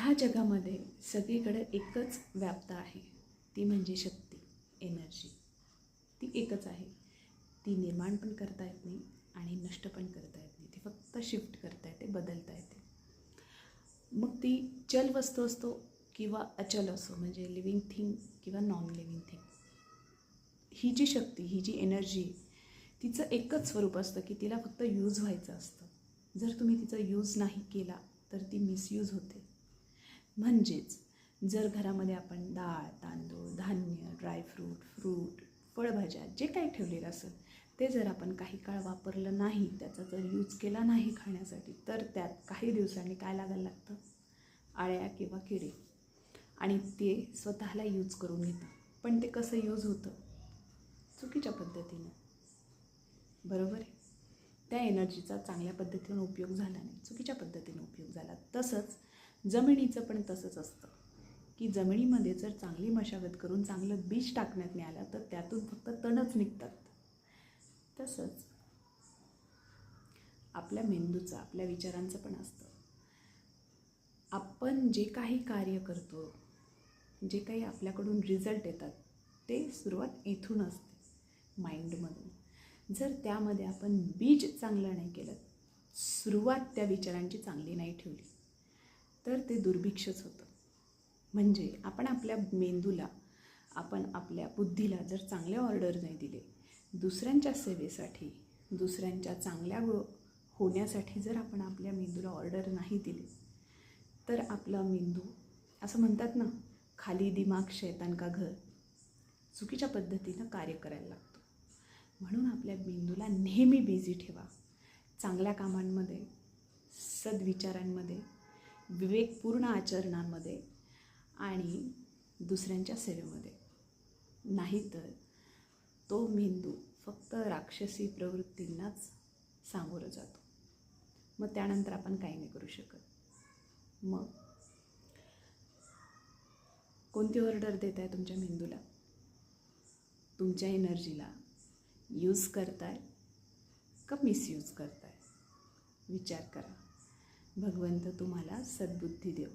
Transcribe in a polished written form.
ह्या जगामध्ये सगळीकडे एकच व्याप्त आहे, ती म्हणजे शक्ती, एनर्जी. ती एकच आहे. ती निर्माण पण करता येत नाही आणि नष्ट पण करता येत नाही. ती फक्त शिफ्ट करता येते, बदलता येते. मग ती चल वस्तू असतो किंवा अचल असो, म्हणजे लिव्हिंग थिंग किंवा नॉन लिव्हिंग थिंग. ही जी शक्ती, ही जी एनर्जी, तिचं एकच स्वरूप असतं की तिला फक्त यूज व्हायचं असतं. जर तुम्ही तिचा यूज नाही केला तर ती मिसयूज होते. म्हणजेच जर घरामध्ये आपण डाळ, तांदूळ, धान्य, ड्रायफ्रूट, फ्रूट, फळभाज्या जे काही ठेवलेलं असेल ते जर आपण काही काळ वापरलं नाही, त्याचा जर यूज केला नाही खाण्यासाठी, तर त्यात काही दिवसांनी काय लागायला लागतं? आळ्या किंवा किडे. आणि ते स्वतःला यूज करून घेतात. पण ते कसं यूज होतं? चुकीच्या पद्धतीनं. बरोबर आहे? त्या एनर्जीचा चांगल्या पद्धतीनं उपयोग झाला नाही, चुकीच्या पद्धतीनं उपयोग झाला. तसंच जमिनीचं पण तसंच असतं की जमिनीमध्ये जर चांगली मशागत करून चांगलं बीज टाकण्यात नाही आलं तर त्यातून फक्त तणच निघतात. तसंच आपल्या मेंदूचं, आपल्या विचारांचं पण असतं. आपण जे काही कार्य करतो, जे काही आपल्याकडून रिझल्ट येतात, ते सुरुवात इथून असते, माइंडमधून. जर त्यामध्ये आपण बीज चांगलं नाही केलं, सुरुवात त्या विचारांची चांगली नाही ठेवली, तर ते दुर्भिक्षच होतं. म्हणजे आपण आपल्या मेंदूला, आपण आपल्या बुद्धीला जर चांगले ऑर्डर नाही दिले, दुसऱ्यांच्या सेवेसाठी, दुसऱ्यांच्या चांगल्या होण्यासाठी जर आपण आपल्या मेंदूला ऑर्डर नाही दिले, तर आपला मेंदू, असं म्हणतात ना, खाली दिमाग शैतान का घर, चुकीच्या पद्धतीनं कार्य करायला लागतो. म्हणून आपल्या मेंदूला नेहमी बिझी ठेवा. चांगल्या कामांमध्ये, सद्विचारांमध्ये, विवेकपूर्ण आचरणांमध्ये आणि दुसऱ्यांच्या सेवेमध्ये. नाहीतर तो मेंदू फक्त राक्षसी प्रवृत्तींनाच सामोरं जातो. मग त्यानंतर आपण काही नाही करू शकत. मग कोणती ऑर्डर देत आहे तुमच्या मेंदूला? तुमच्या एनर्जीला यूज करताय का मिसयूज करताय? विचार करा. भगवंत तुम्हाला सद्बुद्धी देव.